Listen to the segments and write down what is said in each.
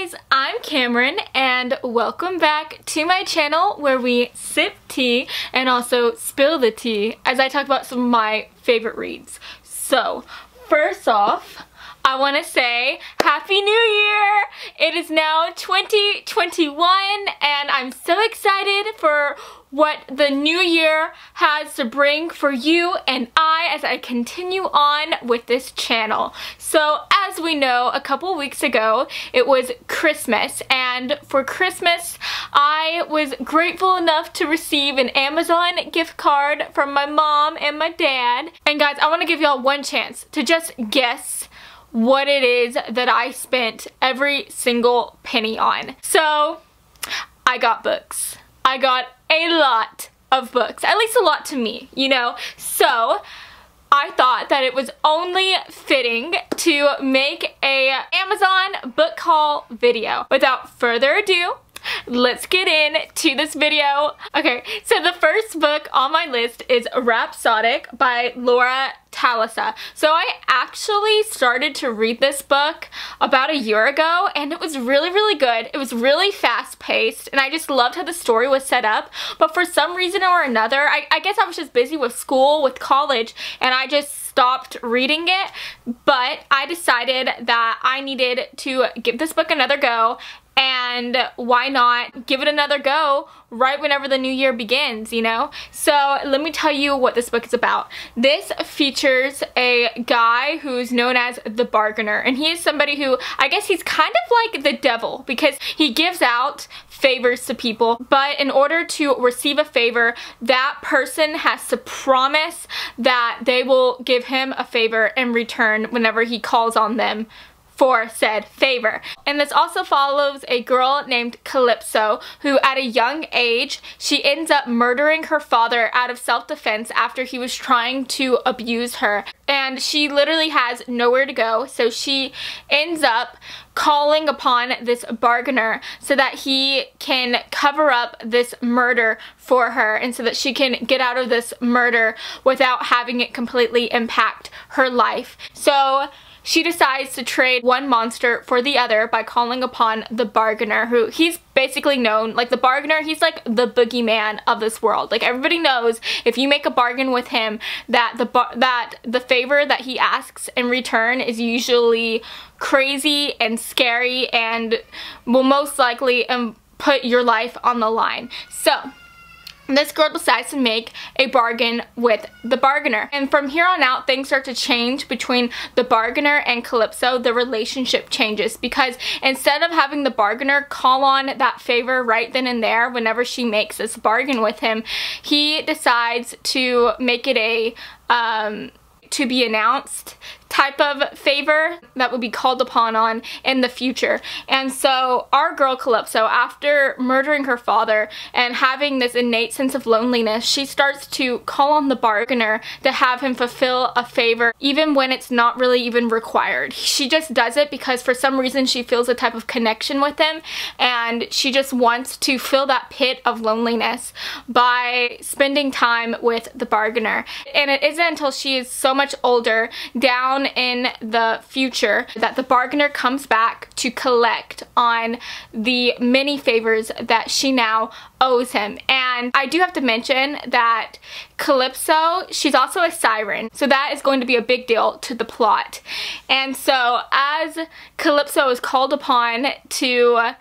guys, I'm Cameron and welcome back to my channel where we sip tea and also spill the tea as I talk about some of my favorite reads. So, first off, I want to say Happy New Year! It is now 2021 and I'm so excited for what the new year has to bring for you and I as I continue on with this channel. So as we know, a couple weeks ago it was Christmas, and for Christmas I was grateful enough to receive an Amazon gift card from my mom and my dad. And guys, I want to give y'all one chance to just guess what it is that I spent every single penny on. So I got books. I got a lot of books, at least a lot to me, you know. So I thought that it was only fitting to make a Amazon book haul video. Without further ado, let's get into this video. Okay, so the first book on my list is Rapsodic by Laura Talisa. So I actually started to read this book about a year ago and it was really good. It was really fast paced and I just loved how the story was set up, but for some reason or another, I guess I was just busy with school, with college, and I just stopped reading it. But I decided that I needed to give this book another go, and why not give it another go right whenever the new year begins, you know? So let me tell you what this book is about. This features a guy who's known as the bargainer, and he is somebody who, I guess he's kind of like the devil because he gives out favors to people, but in order to receive a favor, that person has to promise that they will give him a favor in return whenever he calls on them for said favor. And this also follows a girl named Calypso who at a young age, she ends up murdering her father out of self-defense after he was trying to abuse her. And she literally has nowhere to go, so she ends up calling upon this bargainer so that he can cover up this murder for her and so that she can get out of this murder without having it completely impact her life. So she decides to trade one monster for the other by calling upon the bargainer, who he's basically known, like the bargainer, he's like the boogeyman of this world. Like everybody knows if you make a bargain with him that the favor that he asks in return is usually crazy and scary and will most likely put your life on the line. So this girl decides to make a bargain with the bargainer. And from here on out, things start to change between the bargainer and Calypso. The relationship changes because instead of having the bargainer call on that favor right then and there whenever she makes this bargain with him, he decides to make it a to be announced type of favor that would be called upon on in the future. And so our girl Calypso, after murdering her father and having this innate sense of loneliness, she starts to call on the bargainer to have him fulfill a favor even when it's not really even required. She just does it because for some reason she feels a type of connection with him and she just wants to fill that pit of loneliness by spending time with the bargainer. And it isn't until she is so much older, down in the future, that the bargainer comes back to collect on the many favors that she now owes him. And I do have to mention that Calypso, she's also a siren, so that is going to be a big deal to the plot. And so as Calypso is called upon to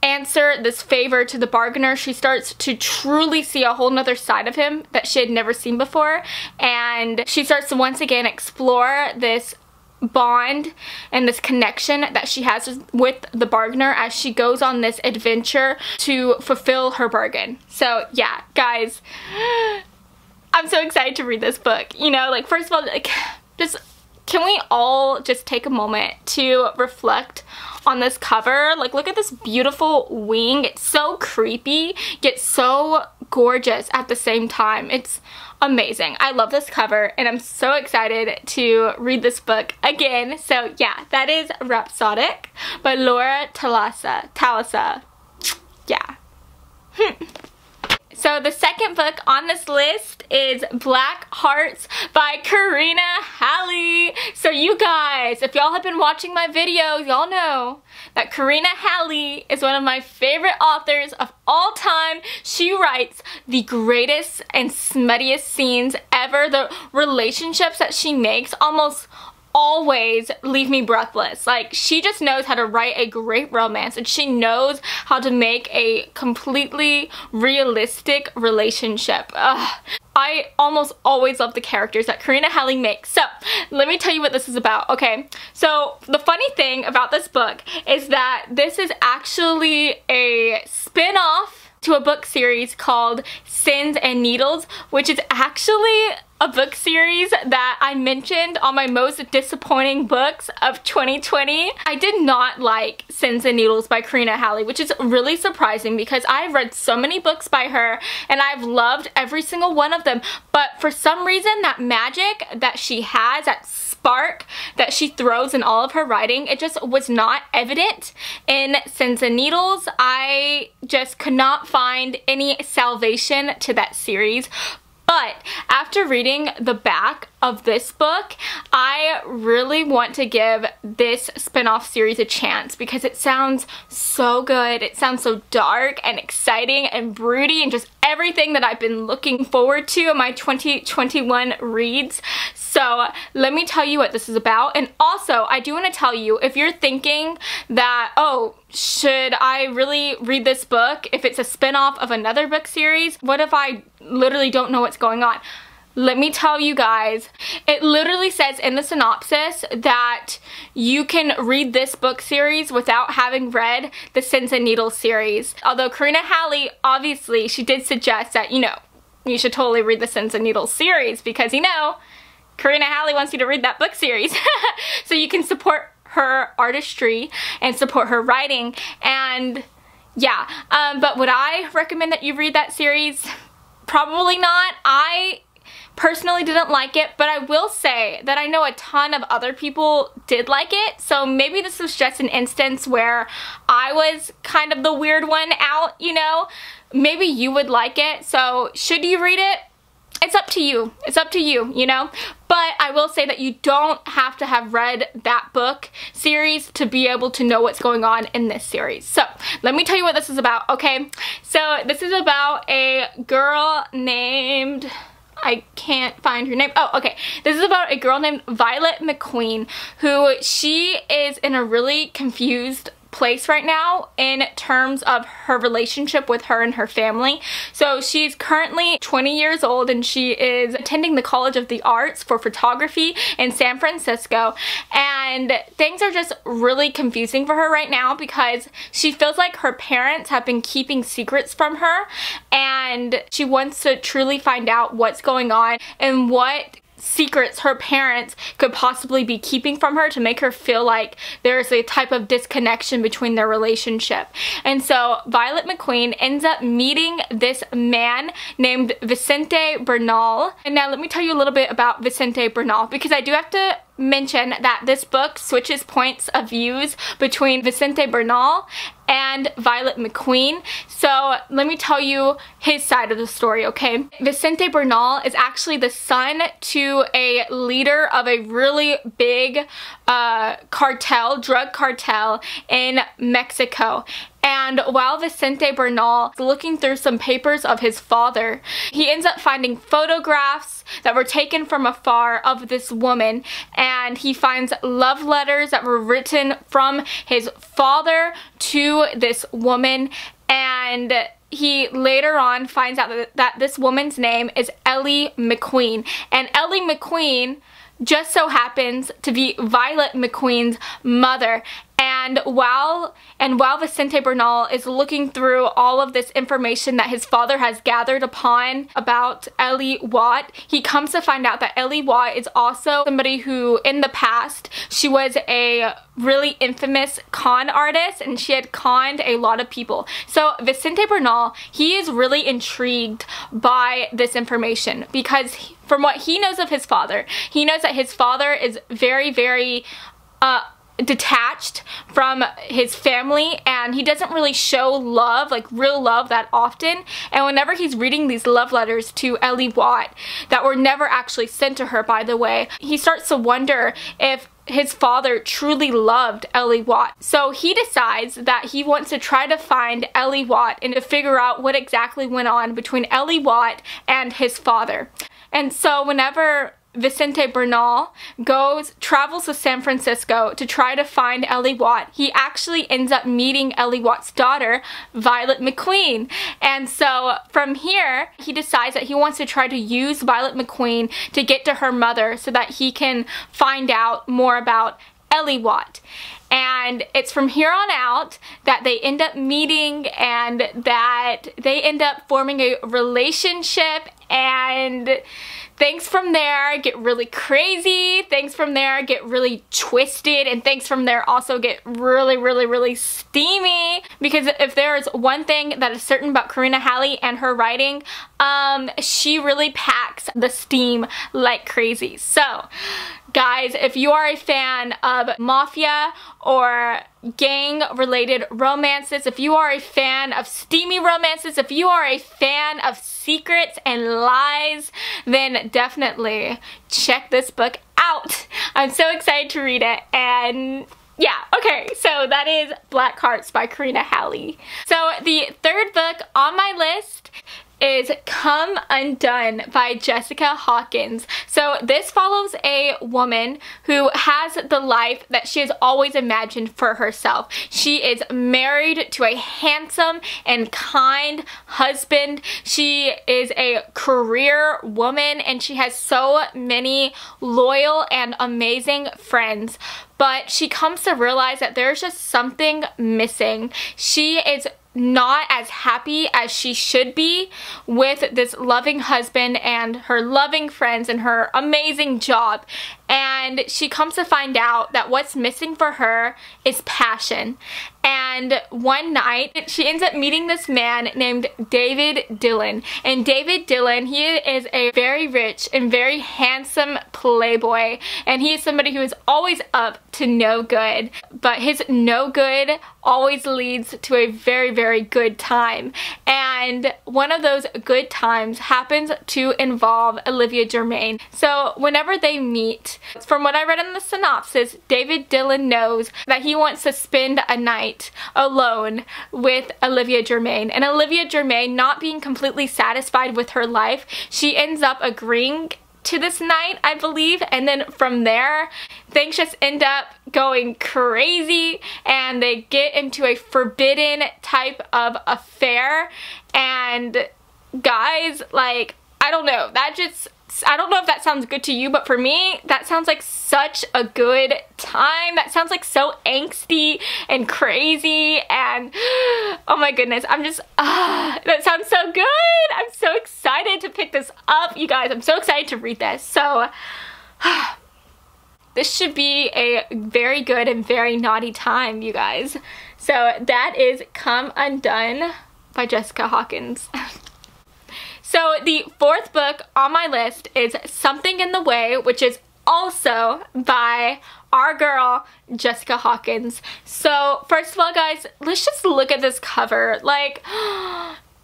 answer this favor to the bargainer, she starts to truly see a whole nother side of him that she had never seen before, and she starts to once again explore this bond and this connection that she has with the bargainer as she goes on this adventure to fulfill her bargain. So yeah, guys, I'm so excited to read this book. You know, like, first of all, like, just can we all just take a moment to reflect on this cover? Like, look at this beautiful wing. It's so creepy yet so gorgeous at the same time. It's amazing. I love this cover and I'm so excited to read this book again. So yeah, that is Rapsodic by Laura Talisa. Yeah. So the second book on this list is Black Hearts by Karina Halle. So you guys, if y'all have been watching my videos, y'all know that Karina Halle is one of my favorite authors of all time. She writes the greatest and smuttiest scenes ever. The relationships that she makes almost always leave me breathless. Like, she just knows how to write a great romance, and she knows how to make a completely realistic relationship. Ugh. I almost always love the characters that Karina Halle makes. So, let me tell you what this is about, okay? So, the funny thing about this book is that this is actually a spin-off to a book series called Sins and Needles, which is actually a book series that I mentioned on my most disappointing books of 2020. I did not like Sins and Needles by Karina Halle, which is really surprising because I've read so many books by her and I've loved every single one of them. But for some reason, that magic that she has, that spark that she throws in all of her writing, it just was not evident in Sins and Needles. I just could not find any salvation to that series. But after reading the back of this book, I really want to give this spin-off series a chance because it sounds so good. It sounds so dark and exciting and broody and just everything that I've been looking forward to in my 2021 reads. So let me tell you what this is about. And also, I do want to tell you, if you're thinking that, oh, should I really read this book if it's a spin-off of another book series? What if I literally don't know what's going on? Let me tell you guys, it literally says in the synopsis that you can read this book series without having read the Sins and Needles series. Although Karina Halle, obviously, she did suggest that, you know, you should totally read the Sins and Needles series because, you know, Karina Halle wants you to read that book series. So you can support her artistry and support her writing. And yeah, but would I recommend that you read that series? Probably not. I personally didn't like it, but I will say that I know a ton of other people did like it, so maybe this was just an instance where I was kind of the weird one out, you know? Maybe you would like it, so should you read it? It's up to you. It's up to you, you know? But I will say that you don't have to have read that book series to be able to know what's going on in this series. So, let me tell you what this is about, okay? So, this is about a girl named... I can't find her name. Oh, okay. This is about a girl named Violet McQueen, who she is in a really confused place right now in terms of her relationship with her and her family. So she's currently 20 years old and she is attending the College of the Arts for photography in San Francisco, and things are just really confusing for her right now because she feels like her parents have been keeping secrets from her, and she wants to truly find out what's going on and what secrets her parents could possibly be keeping from her to make her feel like there's a type of disconnection between their relationship. And so Violet McQueen ends up meeting this man named Vicente Bernal. And now let me tell you a little bit about Vicente Bernal, because I do have to mention that this book switches points of views between Vicente Bernal and Violet McQueen. So let me tell you his side of the story, okay? Vicente Bernal is actually the son to a leader of a really big cartel, drug cartel in Mexico. And while Vicente Bernal is looking through some papers of his father, he ends up finding photographs that were taken from afar of this woman, and he finds love letters that were written from his father to this woman, and he later on finds out that this woman's name is Ellie McQueen, and Ellie McQueen just so happens to be Violet McQueen's mother. And while Vicente Bernal is looking through all of this information that his father has gathered upon about Ellie Watt, he comes to find out that Ellie Watt is also somebody who, in the past, she was a really infamous con artist and she had conned a lot of people. So Vicente Bernal, he is really intrigued by this information because from what he knows of his father, he knows that his father is very, very detached from his family, and he doesn't really show love, like real love, that often. And whenever he's reading these love letters to Ellie Watt that were never actually sent to her, by the way, he starts to wonder if his father truly loved Ellie Watt. So he decides that he wants to try to find Ellie Watt and to figure out what exactly went on between Ellie Watt and his father. And so whenever Vicente Bernal travels to San Francisco to try to find Ellie Watt, he actually ends up meeting Ellie Watt's daughter, Violet McQueen. And so from here, he decides that he wants to try to use Violet McQueen to get to her mother so that he can find out more about Ellie Watt. And it's from here on out that they end up meeting and that they end up forming a relationship, and things from there get really crazy, things from there get really twisted, and things from there also get really, really, really steamy. Because if there's one thing that is certain about Karina Halle and her writing, she really packs the steam like crazy. So guys, if you are a fan of mafia or gang-related romances, if you are a fan of steamy romances, if you are a fan of secrets and lies, then definitely check this book out. I'm so excited to read it, and yeah, okay, so that is Black Hearts by Karina Halle. So the third book on my list is Come Undone by Jessica Hawkins. So this follows a woman who has the life that she has always imagined for herself. She is married to a handsome and kind husband. She is a career woman, and she has so many loyal and amazing friends. But she comes to realize that there's just something missing. She is not as happy as she should be with this loving husband and her loving friends and her amazing job. And she comes to find out that what's missing for her is passion. And one night, she ends up meeting this man named David Dillon. And David Dillon, he is a very rich and very handsome playboy. And he is somebody who is always up to no good. But his no good always leads to a very, very good time. And one of those good times happens to involve Olivia Germain. So whenever they meet, from what I read in the synopsis, David Dillon knows that he wants to spend a night alone with Olivia Germain. And Olivia Germain, not being completely satisfied with her life, she ends up agreeing to this night, I believe, and then from there things just end up going crazy and they get into a forbidden type of affair. And guys, like, I don't know, I don't know if that sounds good to you, but for me, that sounds like such a good time. That sounds like so angsty and crazy, and oh my goodness, I'm just, that sounds so good. I'm so excited to pick this up, you guys. I'm so excited to read this. So, this should be a very good and very naughty time, you guys. So that is Come Undone by Jessica Hawkins. So the fourth book on my list is Something in the Way, which is also by our girl, Jessica Hawkins. So first of all, guys, let's just look at this cover. Like,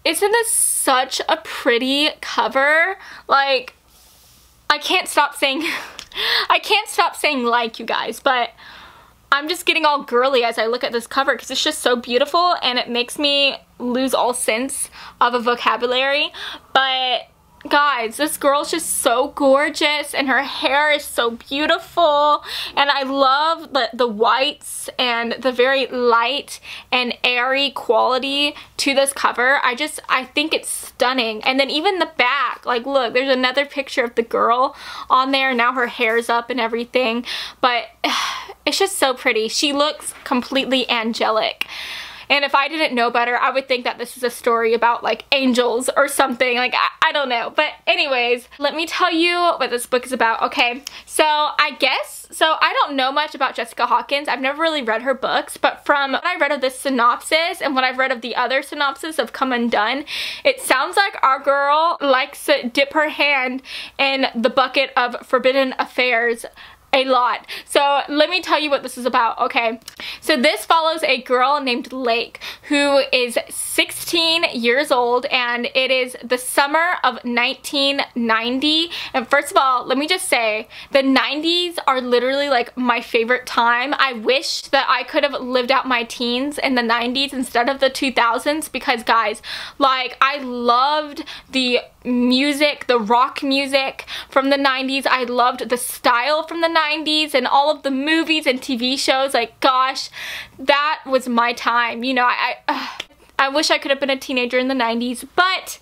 isn't this such a pretty cover? Like, I can't stop saying, like, you guys, but I'm just getting all girly as I look at this cover because it's just so beautiful and it makes me lose all sense of a vocabulary. But guys, this girl's just so gorgeous and her hair is so beautiful, and I love the whites and the very light and airy quality to this cover. I think it's stunning. And then even the back, like, look, there's another picture of the girl on there. Now her hair's up and everything, but it's just so pretty. She looks completely angelic. And if I didn't know better, I would think that this is a story about like angels or something. Like, I don't know. But anyways, let me tell you what this book is about. Okay, so I don't know much about Jessica Hawkins. I've never really read her books, but from what I read of this synopsis and what I've read of the other synopsis of Come Undone, it sounds like our girl likes to dip her hand in the bucket of forbidden affairs a lot. So let me tell you what this is about, okay? So this follows a girl named Lake who is 16 years old, and it is the summer of 1990. And first of all, let me just say, the 90s are literally like my favorite time. I wish that I could have lived out my teens in the 90s instead of the 2000s, because guys, like, I loved the music, the rock music from the 90s. I loved the style from the 90s and all of the movies and TV shows. Like, gosh, that was my time. You know, I wish I could have been a teenager in the 90s, but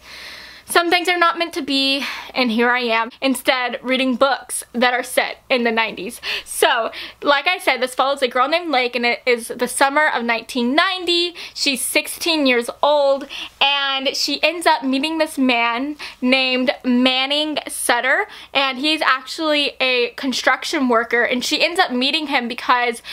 some things are not meant to be, and here I am instead reading books that are set in the 90s. So, like I said, this follows a girl named Lake, and it is the summer of 1990. She's 16 years old, and she ends up meeting this man named Manning Sutter, and he's actually a construction worker, and she ends up meeting him because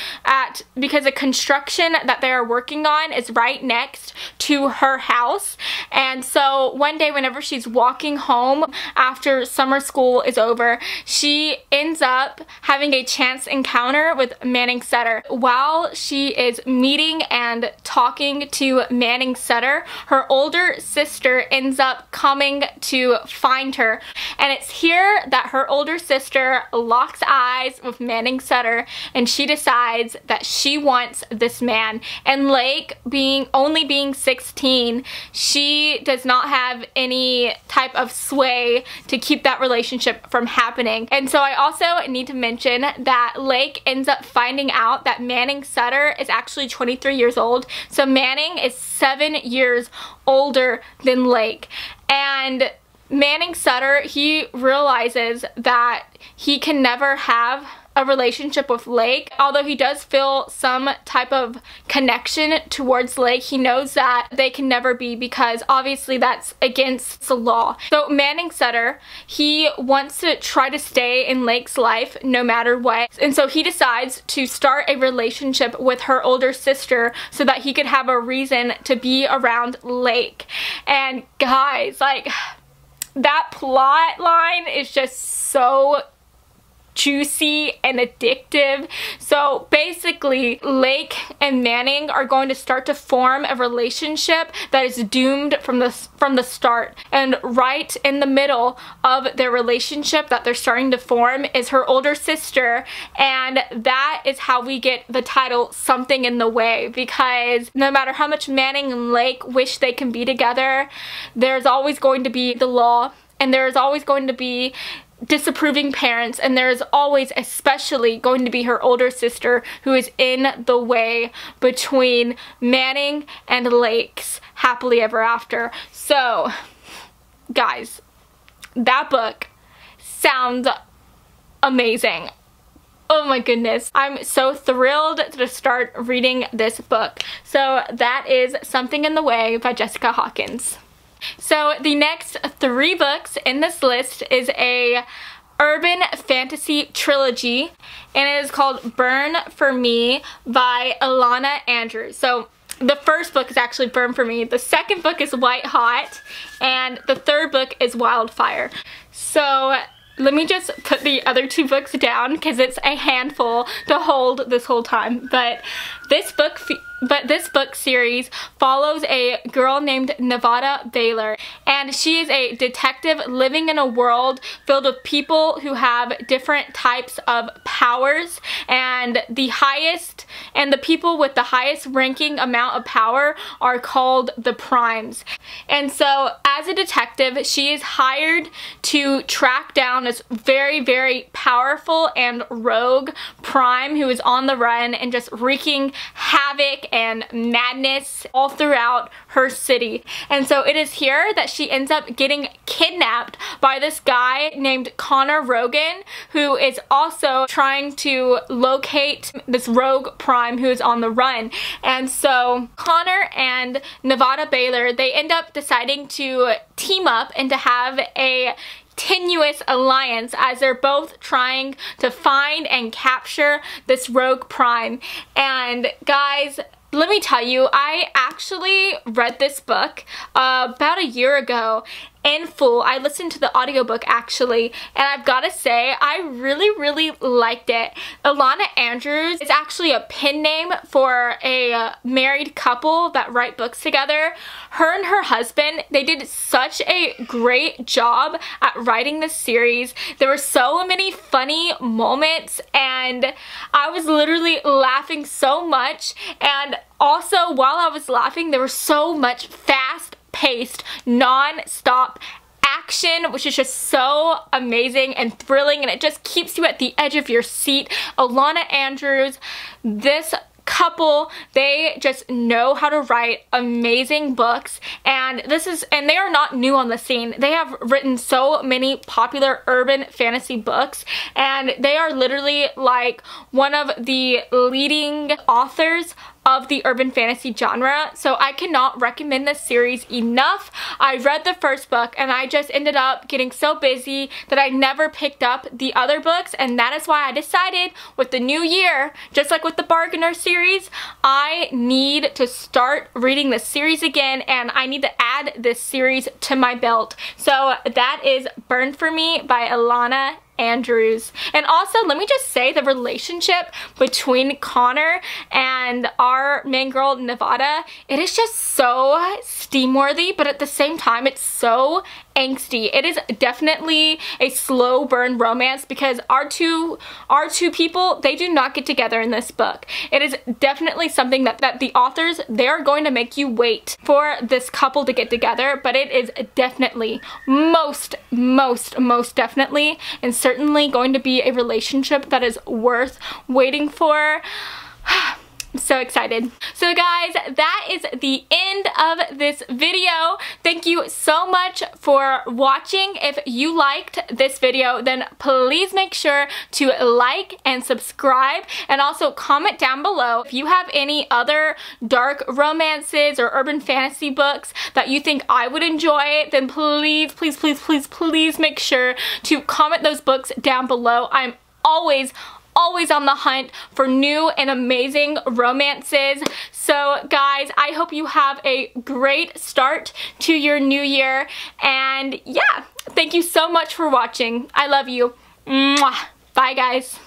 the construction that they are working on is right next to her house. And so one day, whenever she's walking home after summer school is over, she ends up having a chance encounter with Manning Sutter. While she is meeting and talking to Manning Sutter, her older sister ends up coming to find her, and it's here that her older sister locks eyes with Manning Sutter, and she decides that she wants this man. And Lake, only being 16, she does not have any type of sway to keep that relationship from happening. And so I also need to mention that Lake ends up finding out that Manning Sutter is actually 23 years old. So Manning is 7 years older than Lake. And Manning Sutter, he realizes that he can never have a relationship with Lake. Although he does feel some type of connection towards Lake, he knows that they can never be, because obviously that's against the law. So Manning Sutter, he wants to try to stay in Lake's life no matter what, and so he decides to start a relationship with her older sister so that he could have a reason to be around Lake. And guys, like, that plot line is just so juicy and addictive. So basically, Lake and Manning are going to start to form a relationship that is doomed from the start. And right in the middle of their relationship that they're starting to form is her older sister, and that is how we get the title Something in the Way, because no matter how much Manning and Lake wish they can be together, there's always going to be the law, and there's always going to be disapproving parents, and there's always especially going to be her older sister who is in the way between Manning and Lake's happily ever after. So guys, that book sounds amazing. Oh my goodness, I'm so thrilled to start reading this book. So that is Something in the Way by Jessica Hawkins. So the next 3 books in this list is a urban fantasy trilogy, and it is called Burn for Me by Alana Andrews. So the first book is actually Burn for Me, the second book is White Hot, and the third book is Wildfire. So let me just put the other 2 books down because it's a handful to hold this whole time. But this book series follows a girl named Nevada Baylor, and she is a detective living in a world filled with people who have different types of powers, and the people with the highest ranking amount of power are called the Primes. And so as a detective, she is hired to track down this very, very powerful and rogue Prime who is on the run and just wreaking havoc and madness all throughout her city. And so it is here that she ends up getting kidnapped by this guy named Connor Rogan, who is also trying to locate this rogue Prime who is on the run. And so Connor and Nevada Baylor, they end up deciding to team up and to have a tenuous alliance as they're both trying to find and capture this rogue Prime. And guys, let me tell you, I actually read this book about a year ago, in full. I listened to the audiobook actually, and I've got to say I really liked it. Ilana Andrews is actually a pen name for a married couple that write books together. Her and her husband, they did such a great job at writing this series. There were so many funny moments, and I was literally laughing so much. And also, while I was laughing, there was so much fast-paced, non-stop action, which is just so amazing and thrilling, and it just keeps you at the edge of your seat. Ilana Andrews, this couple, they just know how to write amazing books, and they are not new on the scene. They have written so many popular urban fantasy books, and they are literally like one of the leading authors of the urban fantasy genre. So I cannot recommend this series enough. I read the first book and I just ended up getting so busy that I never picked up the other books, and that is why I decided with the new year, just like with the Bargainer series, I need to start reading this series again, and I need to add this series to my belt. So that is Burn For Me by Ilana Andrews. And also, let me just say, the relationship between Connor and our main girl Nevada, it is just so steam-worthy, but at the same time it's so angsty. It is definitely a slow burn romance because our two people, they do not get together in this book. It is definitely something that the authors, they're going to make you wait for this couple to get together, but it is definitely most definitely and certainly going to be a relationship that is worth waiting for. I'm so excited. So guys, that is the end of this video. Thank you so much for watching. If you liked this video, then please make sure to like and subscribe, and also comment down below if you have any other dark romances or urban fantasy books that you think I would enjoy. Then please make sure to comment those books down below. I'm always on the hunt for new and amazing romances. So guys, I hope you have a great start to your new year, and yeah, thank you so much for watching. I love you. Mwah. Bye guys.